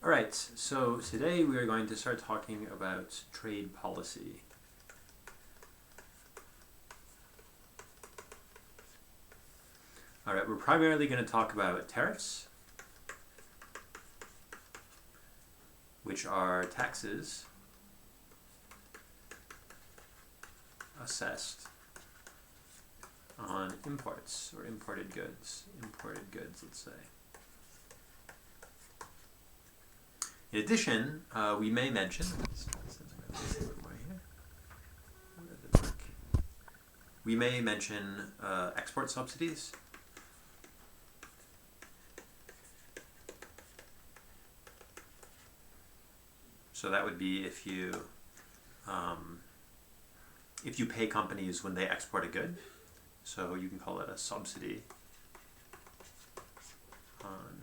Alright, so today we are going to start talking about trade policy. Alright, we're primarily going to talk about tariffs, which are taxes assessed on imports or imported goods, let's say. In addition, we may mention, export subsidies. So that would be if you pay companies when they export a good, so you can call it a subsidy on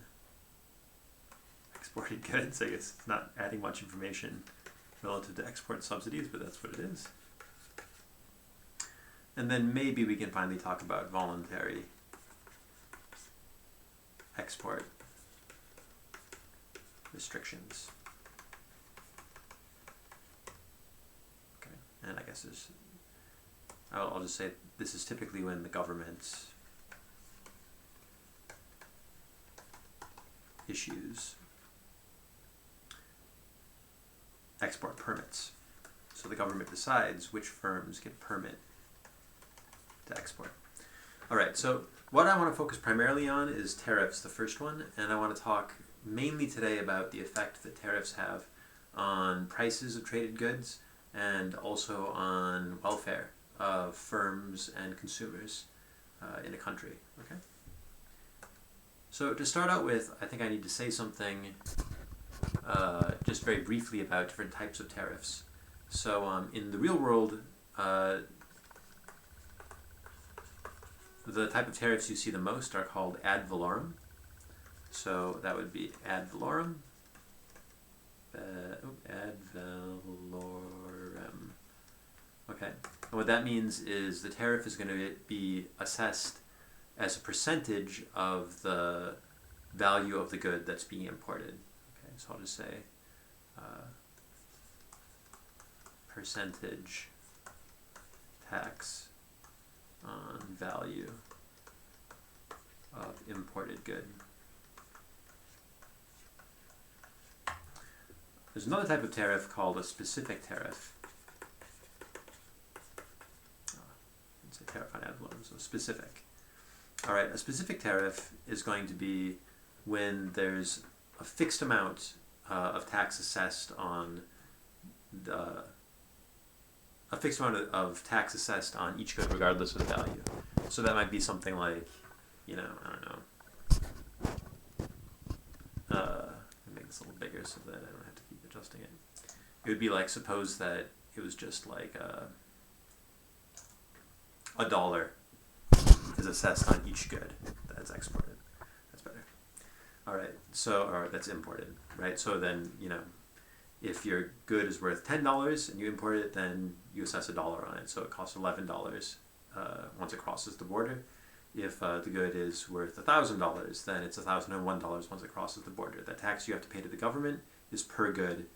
exported goods. I guess it's not adding much information relative to export subsidies, but that's what it is. And then maybe we can finally talk about voluntary export restrictions. Okay, and I guess I'll just say this is typically when the government issues export permits. So the government decides which firms get a permit to export. Alright, so what I want to focus primarily on is tariffs, the first one, and I want to talk mainly today about the effect that tariffs have on prices of traded goods and also on welfare of firms and consumers in a country. Okay. So to start out with, I think I need to say something just very briefly about different types of tariffs. So in the real world, the type of tariffs you see the most are called ad valorem. So that would be ad valorem. Ad valorem. Okay. And what that means is the tariff is going to be assessed as a percentage of the value of the good that's being imported. Okay, so I'll just say percentage tax on value of imported good. There's another type of tariff called a specific tariff. Let's say tariff on ad valorem, so specific. Alright, a specific tariff is going to be when there's a fixed amount of tax assessed on each good regardless of the value. So that might be something like, I don't know, make this a little bigger so that I don't have to keep adjusting it. It would be like, suppose that it was just like $1 is assessed on each good that's exported. That's better. Alright, or that's imported, right? So then, if your good is worth $10 and you import it, then you assess $1 on it. So it costs $11 once it crosses the border. If the good is worth $1,000, then it's $1,001 once it crosses the border. That tax you have to pay to the government is per good,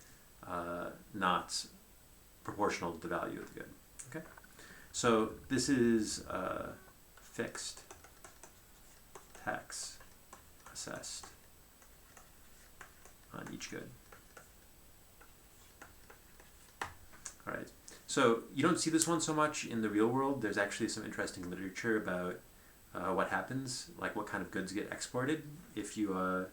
not proportional to the value of the good. Okay? So this is fixed tax assessed on each good. Alright, so you don't see this one so much in the real world. There's actually some interesting literature about what happens, like what kind of goods get exported if you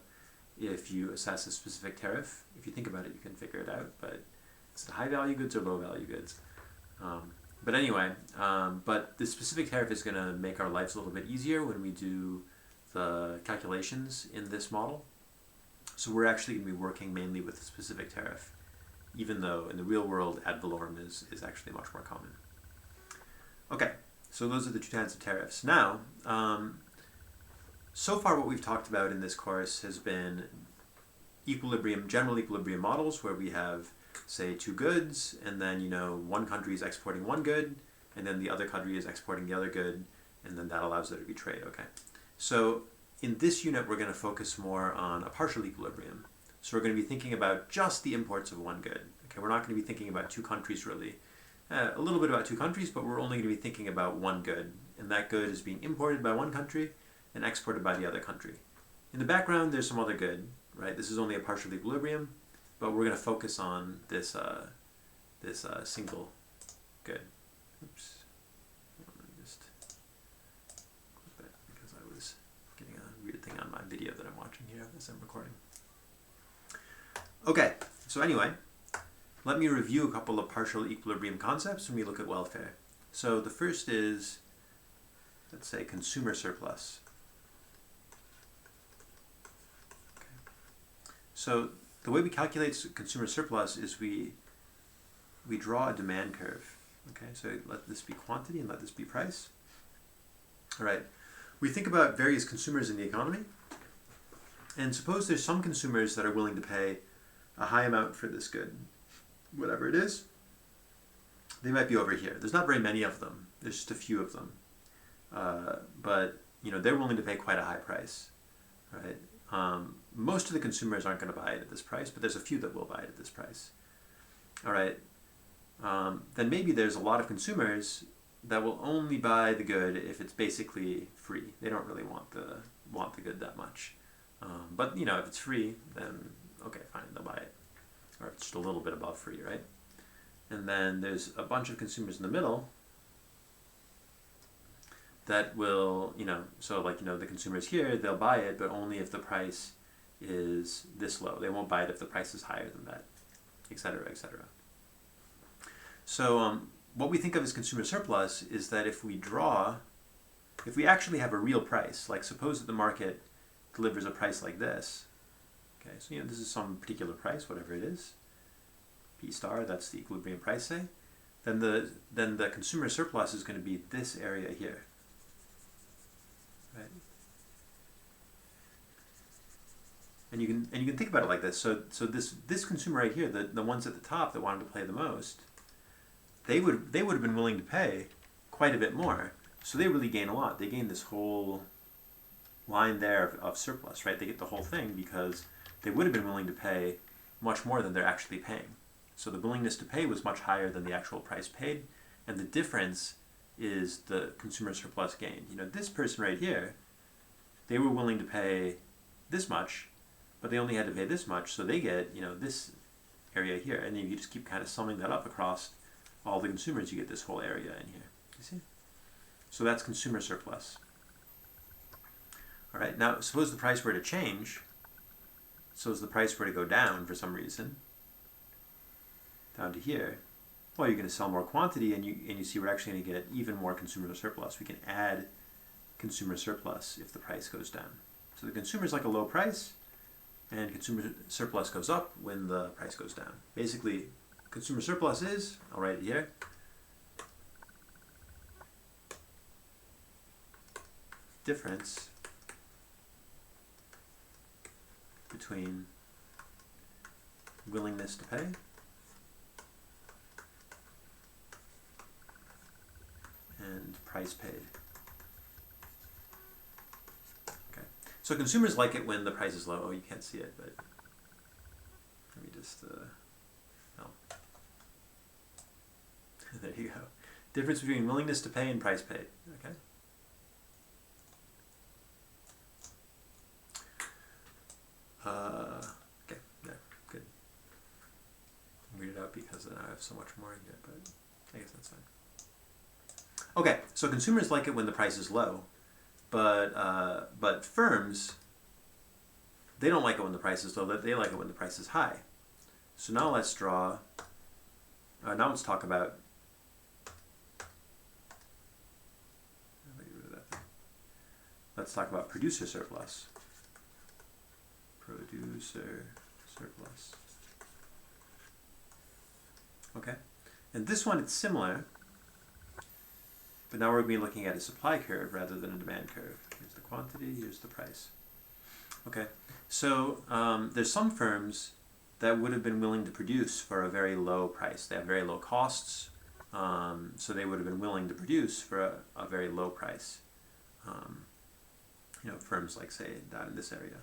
assess a specific tariff. If you think about it, you can figure it out, but it's the high value goods or low value goods. But anyway, but the specific tariff is going to make our lives a little bit easier when we do the calculations in this model. So we're actually going to be working mainly with the specific tariff, even though in the real world ad valorem is actually much more common. Okay, so those are the two kinds of tariffs. Now, so far what we've talked about in this course has been general equilibrium models where we have, say, two goods, and then one country is exporting one good, and then the other country is exporting the other good, and then that allows there to be trade. Okay, so in this unit we're going to focus more on a partial equilibrium. So we're going to be thinking about just the imports of one good. Okay, we're not going to be thinking about two countries really. A little bit about two countries, but we're only going to be thinking about one good. And that good is being imported by one country and exported by the other country. In the background, there's some other good, right? This is only a partial equilibrium, but we're going to focus on this, single good. Oops. Let me just clip it because I was getting a weird thing on my video that I'm watching here as I'm recording. Okay, so anyway, let me review a couple of partial equilibrium concepts when we look at welfare. So the first is, let's say, consumer surplus. Okay. So the way we calculate consumer surplus is we draw a demand curve. Okay, so let this be quantity and let this be price. All right, we think about various consumers in the economy, and suppose there's some consumers that are willing to pay a high amount for this good, whatever it is. They might be over here. There's not very many of them. There's just a few of them, but they're willing to pay quite a high price, right? Most of the consumers aren't going to buy it at this price, but there's a few that will buy it at this price. All right. Then maybe there's a lot of consumers that will only buy the good if it's basically free. They don't really want the good that much. But if it's free, then okay, fine, they'll buy it. Or if it's just a little bit above free, right? And then there's a bunch of consumers in the middle that will, the consumers here, they'll buy it, but only if the price is this low. They won't buy it if the price is higher than that, et cetera, et cetera. So what we think of as consumer surplus is that if we actually have a real price, like suppose that the market delivers a price like this, okay, so this is some particular price, whatever it is, P star, that's the equilibrium price, say, then the consumer surplus is going to be this area here, right? And you can think about it like this. So this consumer right here, the ones at the top that wanted to pay the most, they would have been willing to pay quite a bit more. So they really gain a lot. They gain this whole line there of surplus, right? They get the whole thing because they would have been willing to pay much more than they're actually paying. So the willingness to pay was much higher than the actual price paid, and the difference is the consumer surplus gain. This person right here, they were willing to pay this much, but they only had to pay this much, so they get, this area here, and then you just keep kind of summing that up across all the consumers, you get this whole area in here. You see? So that's consumer surplus. All right, now suppose the price were to change. Suppose the price were to go down for some reason, down to here. Well, you're going to sell more quantity, and you see we're actually going to get even more consumer surplus. We can add consumer surplus if the price goes down. So the consumer's like a low price, and consumer surplus goes up when the price goes down. Basically, consumer surplus is, I'll write it here, difference between willingness to pay and price paid. Okay, so consumers like it when the price is low. Oh, you can't see it, but let me just, there you go. Difference between willingness to pay and price paid, okay? Okay, there, good. I'll read it out because I have so much more in here, but I guess that's fine. Okay, so consumers like it when the price is low, but firms, they don't like it when the price is low, they like it when the price is high. So now let's draw, now let's talk about, let's talk about producer surplus. Producer surplus. Okay, and this one it's similar, but now we're going to be looking at a supply curve rather than a demand curve. Here's the quantity, here's the price. Okay, so there's some firms that would have been willing to produce for a very low price. They have very low costs, so they would have been willing to produce for a very low price. Firms like, say, down in this area.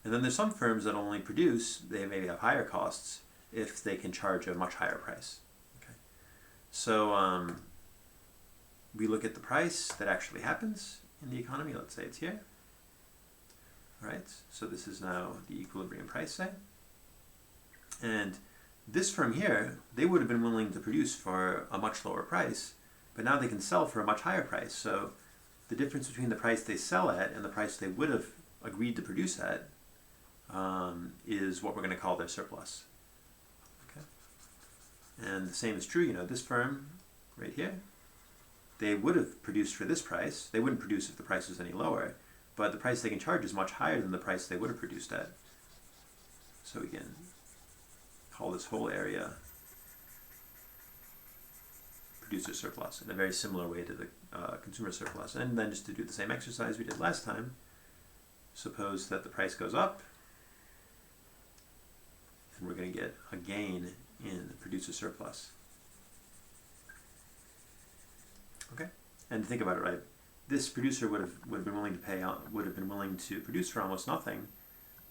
And then there's some firms that only produce, they maybe have higher costs if they can charge a much higher price. Okay. So we look at the price that actually happens in the economy. Let's say it's here. All right, so this is now the equilibrium price, say. And this firm here, they would have been willing to produce for a much lower price, but now they can sell for a much higher price. So the difference between the price they sell at and the price they would have agreed to produce at is what we're going to call their surplus. Okay. And the same is true, this firm right here, they would have produced for this price. They wouldn't produce if the price was any lower, but the price they can charge is much higher than the price they would have produced at. So we can call this whole area producer surplus in a very similar way to the consumer surplus. And then just to do the same exercise we did last time, suppose that the price goes up, and we're going to get a gain in the producer surplus. Okay, and think about it, right? This producer would have been willing to pay, would have been willing to produce for almost nothing,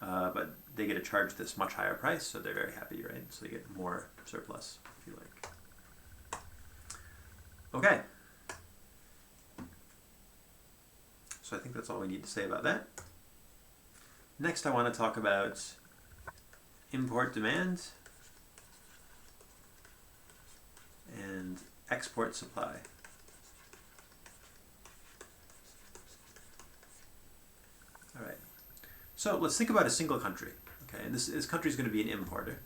but they get to charge this much higher price, so they're very happy, right? So they get more surplus, if you like. Okay. So I think that's all we need to say about that. Next, I want to talk about import demand and export supply. All right. So let's think about a single country. Okay, and this country is going to be an importer.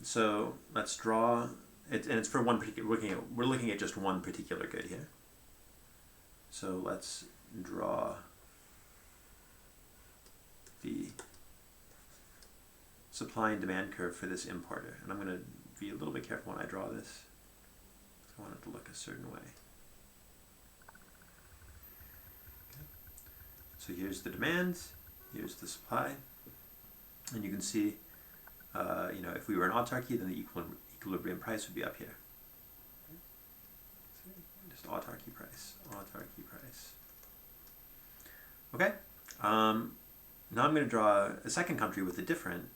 So let's draw it, and it's for one particular. We're looking at just one particular good here. So let's draw the supply and demand curve for this importer, and I'm going to be a little bit careful when I draw this. I want it to look a certain way. Okay. So here's the demand, here's the supply, and you can see, if we were in autarky, then the equilibrium price would be up here. Just autarky price. Okay. Now I'm going to draw a second country with a different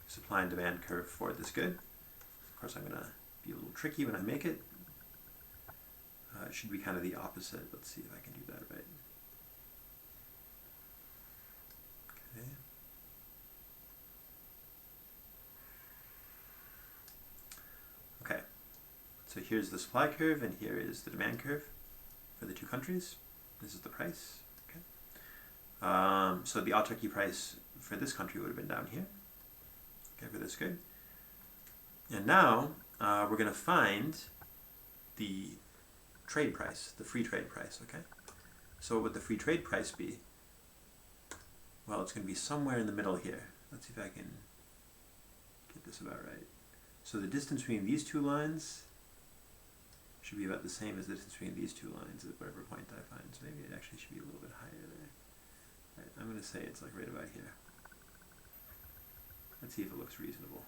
supply and demand curve for this good. Of course, I'm going to be a little tricky when I make it. It should be kind of the opposite. Let's see if I can do that right. Okay. Okay. So here's the supply curve, and here is the demand curve for the two countries. This is the price. Okay. So the autarky price for this country would have been down here. Okay, for this good. And now we're going to find the trade price, the free trade price, okay? So what would the free trade price be? Well, it's going to be somewhere in the middle here. Let's see if I can get this about right. So the distance between these two lines should be about the same as the distance between these two lines at whatever point I find. So maybe it actually should be a little bit higher there. Right, I'm going to say it's like right about here. Let's see if it looks reasonable.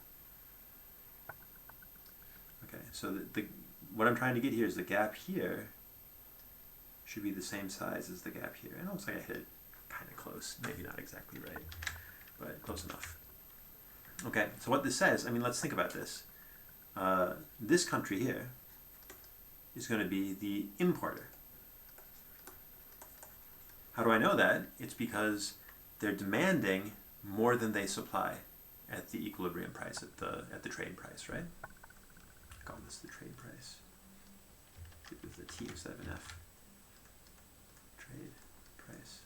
Okay, so what I'm trying to get here is the gap here should be the same size as the gap here. And it looks like I hit it kind of close. Maybe not exactly right, but close enough. Okay, so what this says, let's think about this. This country here is going to be the importer. How do I know that? It's because they're demanding more than they supply at the equilibrium price, at the trade price, right? I call this the trade price. It was the T instead of an F. Trade price.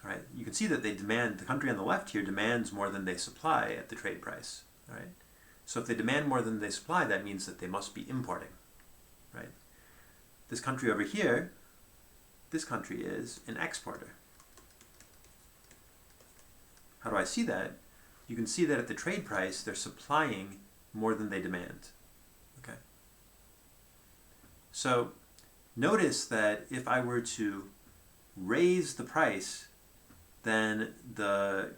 All right, you can see that the country on the left here demands more than they supply at the trade price, all right? So if they demand more than they supply, that means that they must be importing, right? This country over here, this country is an exporter. How do I see that? You can see that at the trade price, they're supplying more than they demand, okay? So notice that if I were to raise the price, then the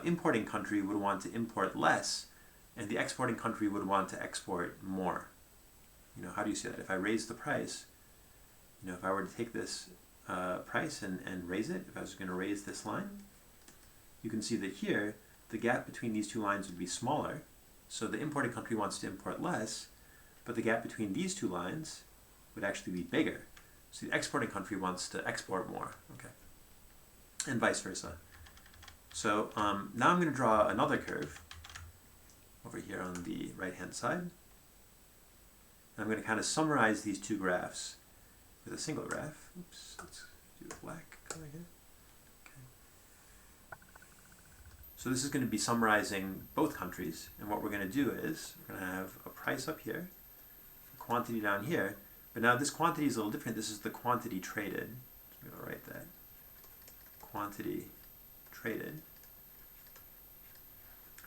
importing country would want to import less, and the exporting country would want to export more, how do you see that? If I raise the price, if I were to take this price and raise it, if I was going to raise this line, you can see that here, the gap between these two lines would be smaller. So the importing country wants to import less, but the gap between these two lines would actually be bigger. So the exporting country wants to export more, okay? And vice versa. So now I'm going to draw another curve over here on the right-hand side. And I'm going to kind of summarize these two graphs with a single graph. Oops, let's do a black color here. Okay. So this is going to be summarizing both countries, and what we're going to do is we're going to have a price up here, a quantity down here, but now this quantity is a little different. This is the quantity traded. So I'm going to write that. Quantity traded.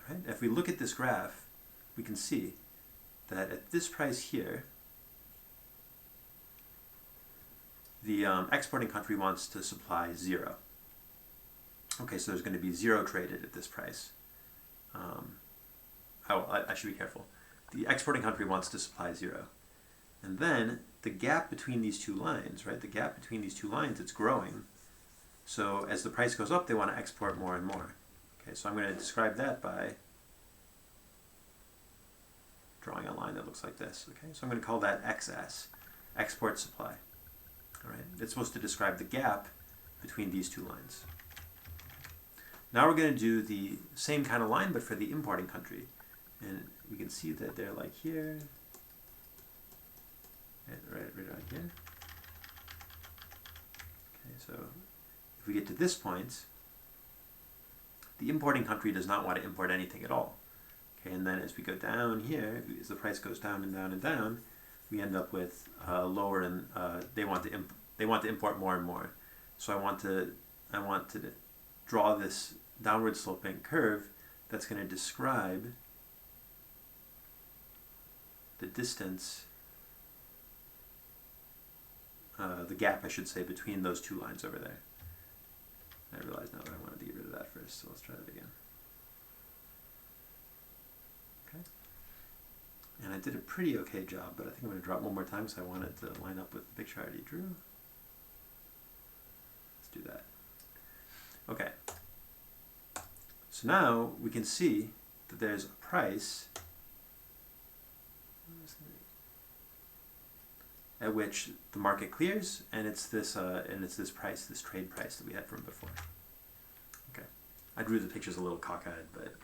All right. If we look at this graph, we can see that at this price here, the exporting country wants to supply 0. Okay, so there's going to be 0 traded at this price. I should be careful. The exporting country wants to supply 0. And then the gap between these two lines, right? The gap between these two lines, it's growing. So as the price goes up, they want to export more and more. Okay, so I'm going to describe that by drawing a line that looks like this. Okay, so I'm going to call that XS, export supply. All right, it's supposed to describe the gap between these two lines. Now we're going to do the same kind of line, but for the importing country. And we can see that they're like here, and right around here. Okay, so if we get to this point, the importing country does not want to import anything at all. Okay, and then as we go down here, as the price goes down and down and down, we end up with lower, and they want to import more and more. So I want to draw this downward sloping curve that's going to describe the distance, the gap, I should say, between those two lines over there. I realize now that I wanted to get rid of that first, so let's try that again. Okay. And I did a pretty okay job, but I think I'm going to draw it one more time, so I want it to line up with the picture I already drew. Let's do that. Okay. So now we can see that there's a price at which the market clears, and it's this price, this trade price that we had from before. Okay, I drew the pictures a little cockeyed, but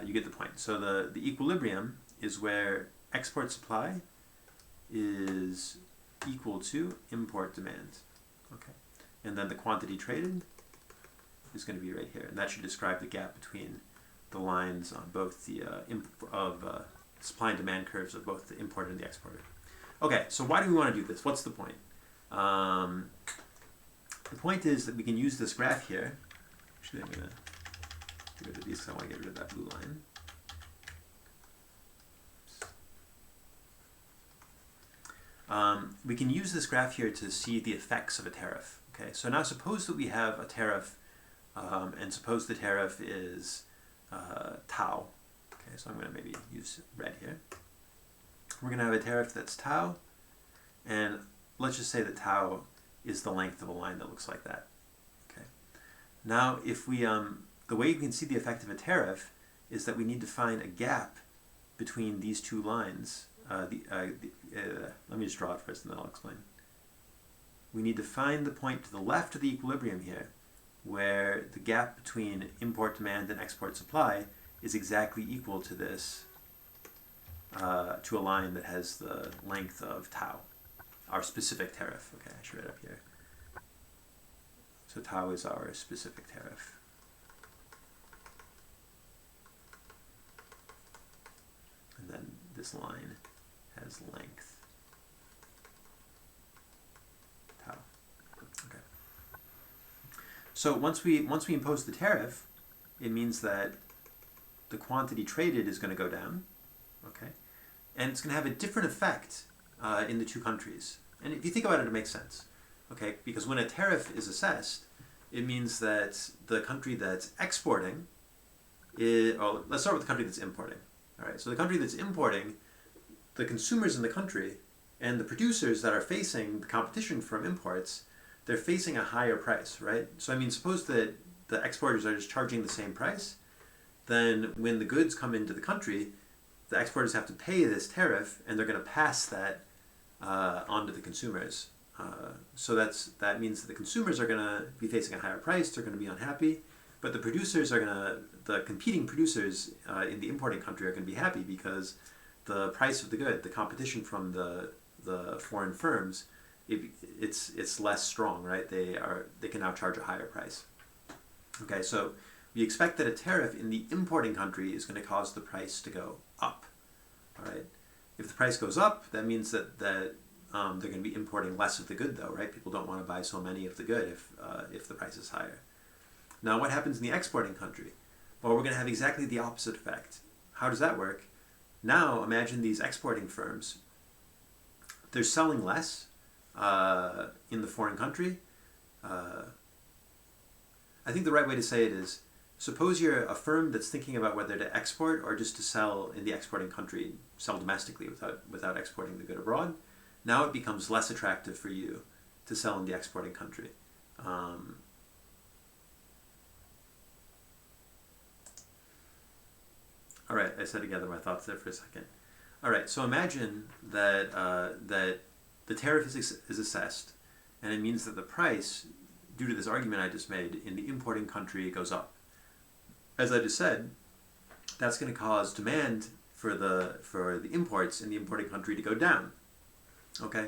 you get the point. So the equilibrium is where export supply is equal to import demand. Okay, and then the quantity traded is going to be right here, and that should describe the gap between the lines on both the supply and demand curves of both the importer and the exporter. Okay, so why do we want to do this? What's the point? The point is that we can use this graph here. Actually, I'm going to get rid of these because I want to get rid of that blue line. We can use this graph here to see the effects of a tariff. Okay, so now suppose that we have a tariff, and suppose the tariff is tau. Okay, so I'm going to maybe use red here. We're going to have a tariff that's tau, and let's just say that tau is the length of a line that looks like that. Okay. Now, if we the way you can see the effect of a tariff is that we need to find a gap between these two lines. Let me just draw it first, and then I'll explain. We need to find the point to the left of the equilibrium here, where the gap between import demand and export supply is exactly equal to this. To a line that has the length of tau, our specific tariff. Okay, I should write it up here. So tau is our specific tariff. And then this line has length tau. Okay. So once we impose the tariff, it means that the quantity traded is going to go down. Okay. And it's going to have a different effect in the two countries. And if you think about it, it makes sense. Okay, because when a tariff is assessed, it means that the country that's exporting is, let's start with the country that's importing. All right, so the country that's importing the consumers in the country and the producers that are facing the competition from imports, they're facing a higher price, right? So I mean, suppose that the exporters are just charging the same price, then when the goods come into the country, the exporters have to pay this tariff, and they're going to pass that on to the consumers. So that means that the consumers are going to be facing a higher price, they're going to be unhappy, but the competing producers in the importing country are going to be happy because the price of the good, the competition from the foreign firms, it's less strong, right? They can now charge a higher price. Okay, so we expect that a tariff in the importing country is going to cause the price to go up. All right, if the price goes up, that means that they're going to be importing less of the good, though, right? People don't want to buy so many of the good if the price is higher. Now, what happens in the exporting country? Well, we're going to have exactly the opposite effect. How does that work? Now, imagine these exporting firms. They're selling less in the foreign country. I think the right way to say it is, suppose you're a firm that's thinking about whether to export or just to sell in the exporting country, sell domestically without exporting the good abroad. Now it becomes less attractive for you to sell in the exporting country. All right, I said together my thoughts there for a second. All right, so imagine that that the tariff is assessed, and it means that the price, due to this argument I just made, in the importing country goes up. As I just said, that's going to cause demand for the imports in the importing country to go down. Okay,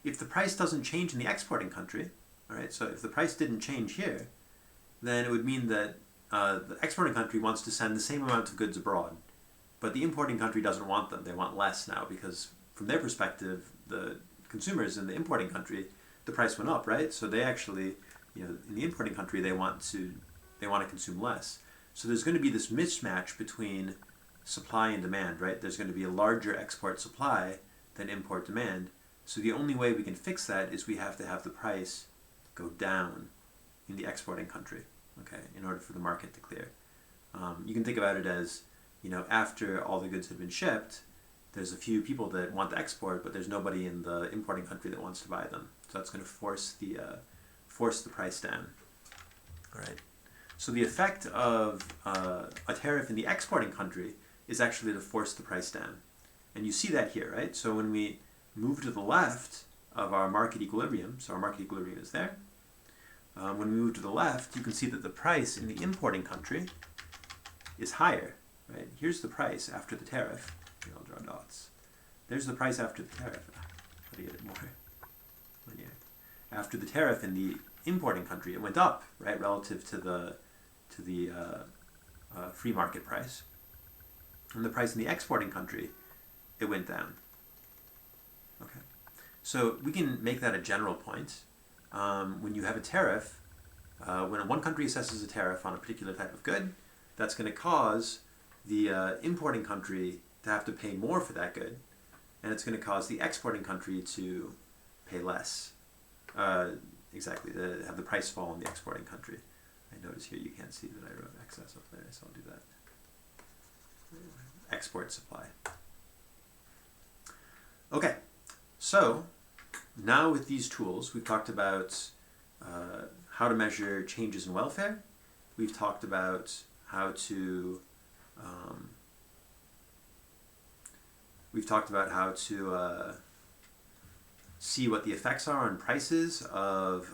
if the price doesn't change in the exporting country, all right, so if the price didn't change here, then it would mean that the exporting country wants to send the same amount of goods abroad, but the importing country doesn't want them. They want less now because, from their perspective, the consumers in the importing country, the price went up, right? So they actually, in the importing country, they want to consume less. So there's going to be this mismatch between supply and demand, right? There's going to be a larger export supply than import demand. So the only way we can fix that is we have to have the price go down in the exporting country, okay, in order for the market to clear. You can think about it as, after all the goods have been shipped, there's a few people that want to export, but there's nobody in the importing country that wants to buy them. So that's going to force the price down. All right. So the effect of a tariff in the exporting country is actually to force the price down. And you see that here, right? So when we move to the left of our market equilibrium, so our market equilibrium is there. When we move to the left, you can see that the price in the importing country is higher, right? Here's the price after the tariff. Here, I'll draw dots. There's the price after the tariff. How to get it more linear. After the tariff in the importing country, it went up, right, relative to the free market price. And the price in the exporting country, it went down. Okay, so we can make that a general point. When you have a tariff, when one country assesses a tariff on a particular type of good, that's going to cause the importing country to have to pay more for that good, and it's going to cause the exporting country to pay less. Exactly, to have the price fall in the exporting country. I notice here you can't see that I wrote excess up there, so I'll do that. Export supply. Okay, so now with these tools, we've talked about how to measure changes in welfare. We've talked about how to see what the effects are on prices of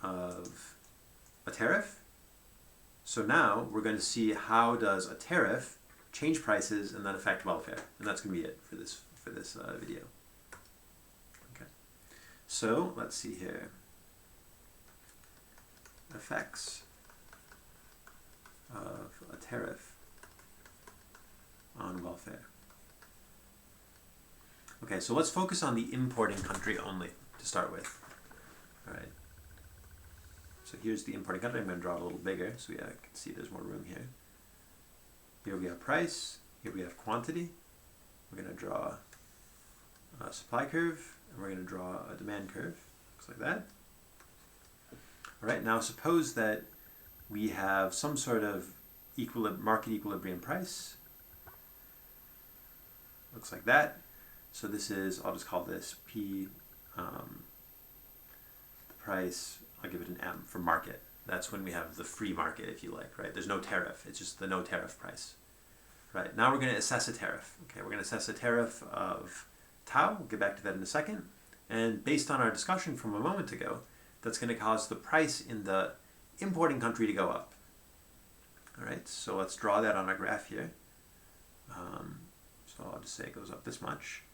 a tariff. So now we're going to see how does a tariff change prices and then affect welfare, and that's going to be it for this video. Okay, so let's see here. Effects of a tariff on welfare. Okay, so let's focus on the importing country only to start with. All right. So here's the importing country. I'm going to draw it a little bigger so we can see there's more room here. Here we have price. Here we have quantity. We're going to draw a supply curve, and we're going to draw a demand curve. Looks like that. All right, now suppose that we have some sort of market equilibrium price. looks like that. So this is, I'll just call this P, the price, I'll give it an M for market. That's when we have the free market, if you like, right? There's no tariff, it's just the no tariff price. Right, now we're going to assess a tariff. Okay, we're going to assess a tariff of tau. We'll get back to that in a second. And based on our discussion from a moment ago, that's going to cause the price in the importing country to go up. All right, so let's draw that on our graph here. So I'll just say it goes up this much.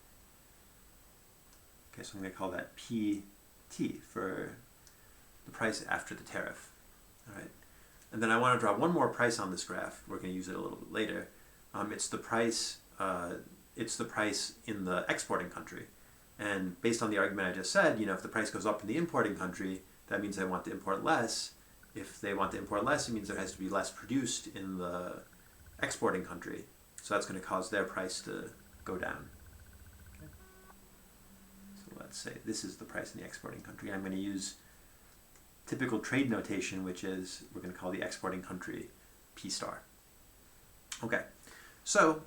Okay, so I'm going to call that PT for the price after the tariff. All right, and then I want to draw one more price on this graph. We're going to use it a little bit later. It's the price. It's the price in the exporting country, and based on the argument I just said, if the price goes up in the importing country, that means they want to import less. If they want to import less, it means there has to be less produced in the exporting country. So that's going to cause their price to go down. Okay. So let's say this is the price in the exporting country. I'm going to use typical trade notation, which is we're going to call the exporting country P star. Okay. So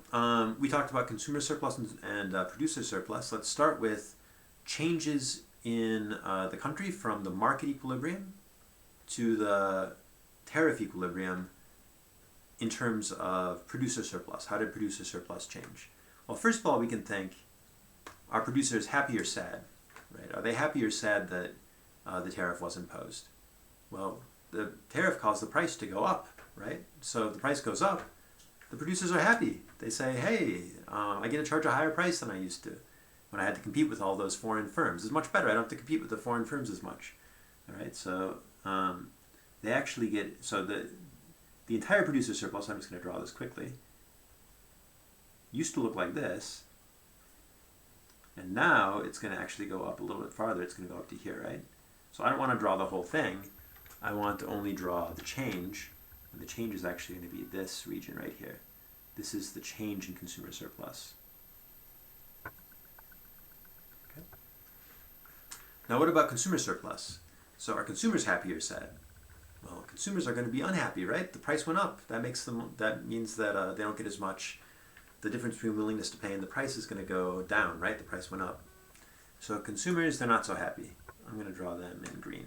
we talked about consumer surplus and producer surplus. Let's start with changes in the country from the market equilibrium to the tariff equilibrium in terms of producer surplus. How did producer surplus change? Well, first of all, we can think, are producers happy or sad? Right? Are they happy or sad that the tariff was imposed? Well, the tariff caused the price to go up, right? So if the price goes up, the producers are happy. They say, hey, I get to charge a higher price than I used to when I had to compete with all those foreign firms. It's much better. I don't have to compete with the foreign firms as much. All right, so they actually get, so the entire producer surplus, I'm just going to draw this quickly, used to look like this, and now it's going to actually go up a little bit farther. It's going to go up to here, right? So I don't want to draw the whole thing. I want to only draw the change. And the change is actually going to be this region right here. This is the change in consumer surplus. Okay. Now what about consumer surplus? So are consumers happy or sad? Well, consumers are going to be unhappy, right? The price went up. That means that they don't get as much. The difference between willingness to pay and the price is going to go down, right? The price went up. So consumers, they're not so happy. I'm going to draw them in green.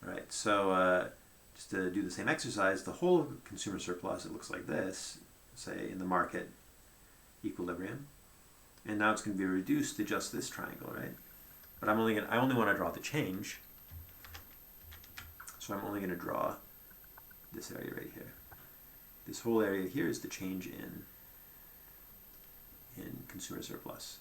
All right, so just to do the same exercise, the whole consumer surplus, it looks like this, say in the market equilibrium. And now it's going to be reduced to just this triangle, right? But I only want to draw the change. So I'm only going to draw this area right here. This whole area here is the change in consumer surplus.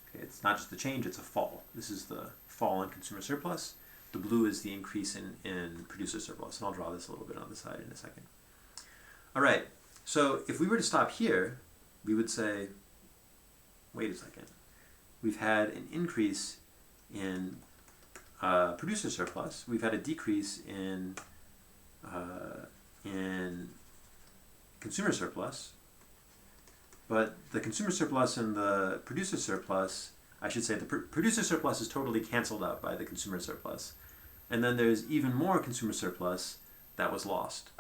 Okay, it's not just the change, it's a fall. This is the fall in consumer surplus. The blue is the increase in producer surplus, and I'll draw this a little bit on the side in a second. All right, so if we were to stop here, we would say, wait a second. We've had an increase in producer surplus. We've had a decrease in consumer surplus. But the consumer surplus and the producer surplus, I should say the producer surplus is totally canceled out by the consumer surplus. And then there's even more consumer surplus that was lost.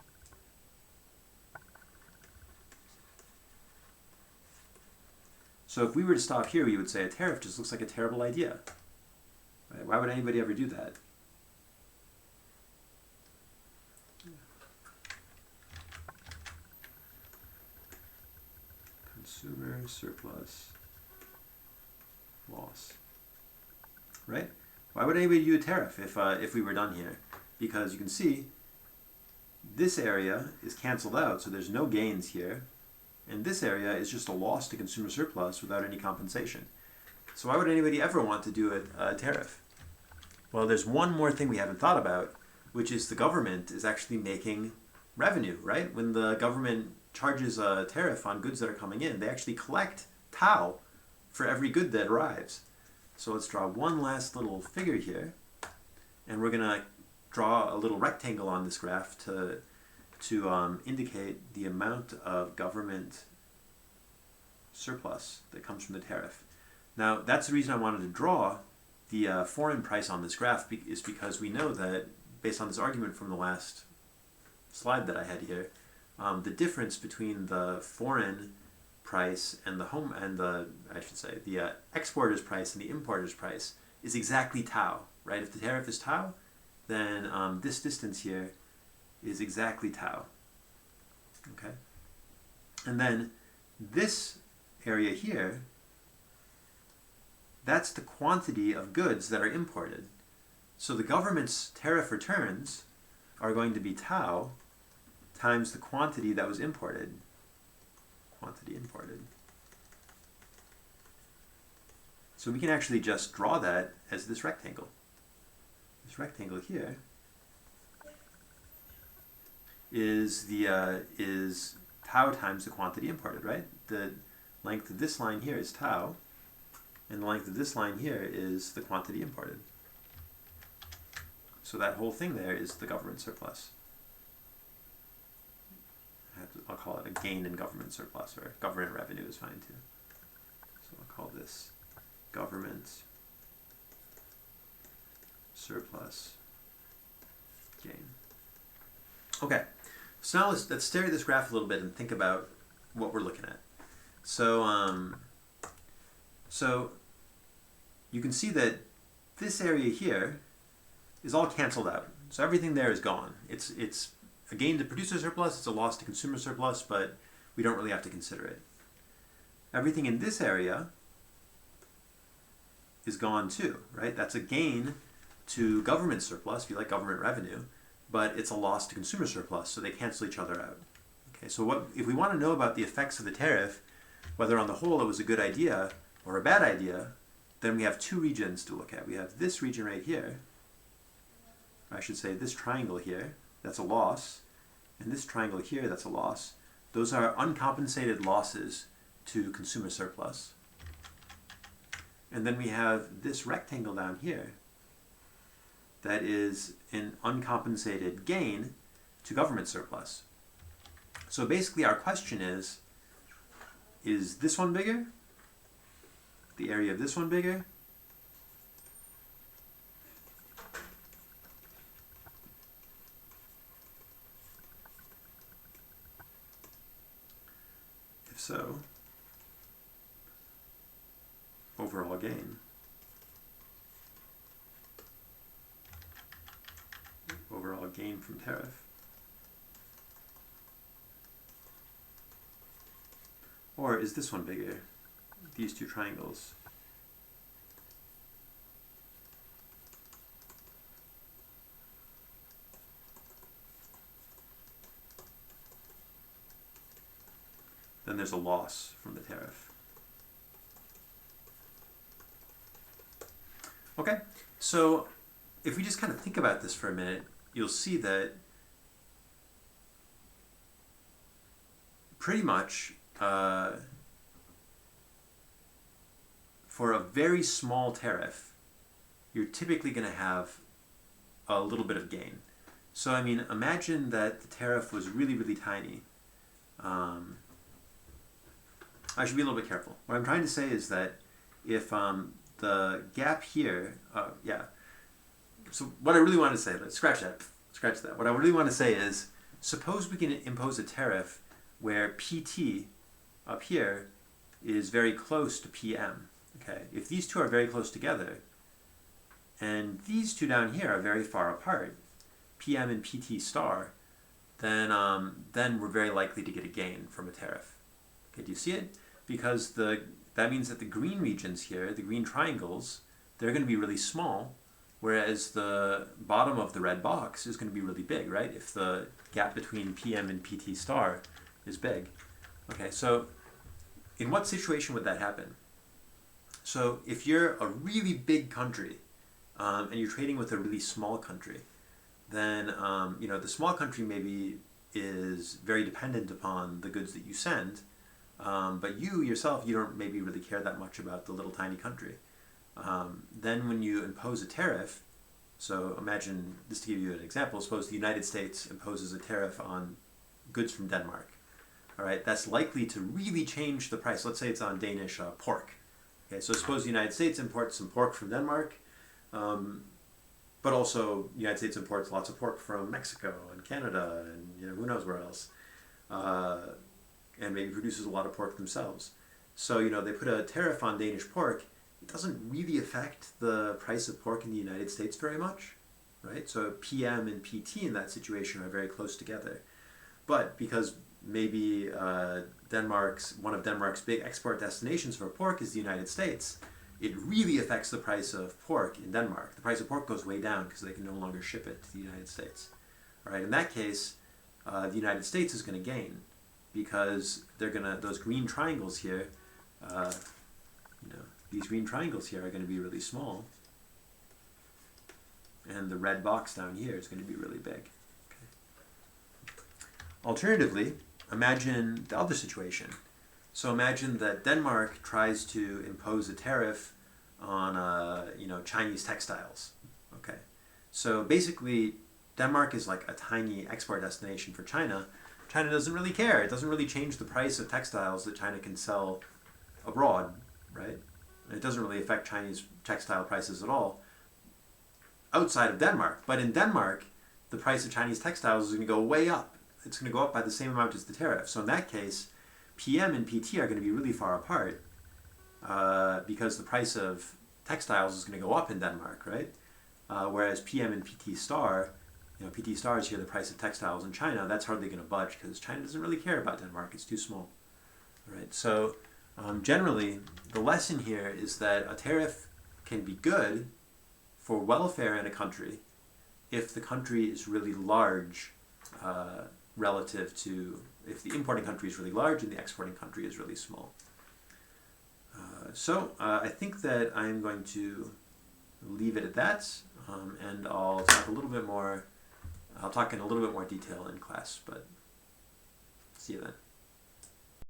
So if we were to stop here, we would say a tariff just looks like a terrible idea. Right? Why would anybody ever do that? Consumer surplus loss. Right? Why would anybody do a tariff if we were done here? Because you can see this area is canceled out, so there's no gains here. And this area is just a loss to consumer surplus without any compensation. So why would anybody ever want to do a tariff? Well, there's one more thing we haven't thought about, which is the government is actually making revenue, right? When the government charges a tariff on goods that are coming in, they actually collect tau for every good that arrives. So let's draw one last little figure here, and we're going to draw a little rectangle on this graph to indicate the amount of government surplus that comes from the tariff. Now, that's the reason I wanted to draw the foreign price on this graph, is because we know that, based on this argument from the last slide that I had here, the difference between the foreign price and the exporter's price and the importer's price is exactly tau, right? If the tariff is tau, then this distance here is exactly tau, okay? And then this area here, that's the quantity of goods that are imported. So the government's tariff returns are going to be tau times the quantity that was imported. Quantity imported. So we can actually just draw that as this rectangle. This rectangle here is tau times the quantity imported, right? The length of this line here is tau, and the length of this line here is the quantity imported. So that whole thing there is the government surplus. I'll call it a gain in government surplus, or government revenue is fine too. So I'll call this government surplus gain. Okay, so now let's stare at this graph a little bit and think about what we're looking at. So, so you can see that this area here is all canceled out. So everything there is gone. It's a gain to producer surplus, it's a loss to consumer surplus, but we don't really have to consider it. Everything in this area is gone too, right? That's a gain to government surplus, if you like government revenue, but it's a loss to consumer surplus, so they cancel each other out. Okay, so if we want to know about the effects of the tariff, whether on the whole it was a good idea or a bad idea, then we have two regions to look at. We have this region right here, I should say this triangle here, that's a loss, and this triangle here, that's a loss. Those are uncompensated losses to consumer surplus. And then we have this rectangle down here that is an uncompensated gain to government surplus. So basically our question is this one bigger? The area of this one bigger? If so, overall gain. Overall gain from tariff. Or is this one bigger? These two triangles. Then there's a loss from the tariff. Okay, so if we just kind of think about this for a minute, you'll see that pretty much for a very small tariff, you're typically going to have a little bit of gain. So I mean, imagine that the tariff was really, really tiny. I should be a little bit careful. What I'm trying to say is that if the gap here, so what I really want to say, let's scratch that. What I really want to say is, suppose we can impose a tariff where PT up here is very close to PM. Okay, if these two are very close together, and these two down here are very far apart, PM and PT star, then we're very likely to get a gain from a tariff. Okay, do you see it? Because that means that the green regions here, the green triangles, they're going to be really small, whereas the bottom of the red box is going to be really big, right? If the gap between PM and PT star is big. Okay, so in what situation would that happen? So if you're a really big country and you're trading with a really small country, then the small country maybe is very dependent upon the goods that you send, but you yourself, you don't maybe really care that much about the little tiny country. Then when you impose a tariff, so imagine, just to give you an example, suppose the United States imposes a tariff on goods from Denmark. All right, that's likely to really change the price. Let's say it's on Danish pork. Okay, so suppose the United States imports some pork from Denmark, but also the United States imports lots of pork from Mexico and Canada and who knows where else. and maybe produces a lot of pork themselves. So, you know, they put a tariff on Danish pork. It doesn't really affect the price of pork in the United States very much, right? So PM and PT in that situation are very close together. But because maybe one of Denmark's big export destinations for pork is the United States, it really affects the price of pork in Denmark. The price of pork goes way down because they can no longer ship it to the United States. All right, in that case, the United States is going to gain because those green triangles here, these green triangles here are going to be really small, and the red box down here is going to be really big. Okay. Alternatively, imagine the other situation. So imagine that Denmark tries to impose a tariff on Chinese textiles. Okay, so basically Denmark is like a tiny export destination for China. China doesn't really care. It doesn't really change the price of textiles that China can sell abroad, right? It doesn't really affect Chinese textile prices at all outside of Denmark. But in Denmark, the price of Chinese textiles is going to go way up. It's going to go up by the same amount as the tariff. So in that case, PM and PT are going to be really far apart because the price of textiles is going to go up in Denmark, right? Whereas PM and PT star, PT star is here the price of textiles in China. That's hardly going to budge because China doesn't really care about Denmark. It's too small, right? So generally, the lesson here is that a tariff can be good for welfare in a country if the country is really large relative to if the importing country is really large and the exporting country is really small. So I think that I'm going to leave it at that, and I'll talk a little bit more. I'll talk in a little bit more detail in class, but see you then.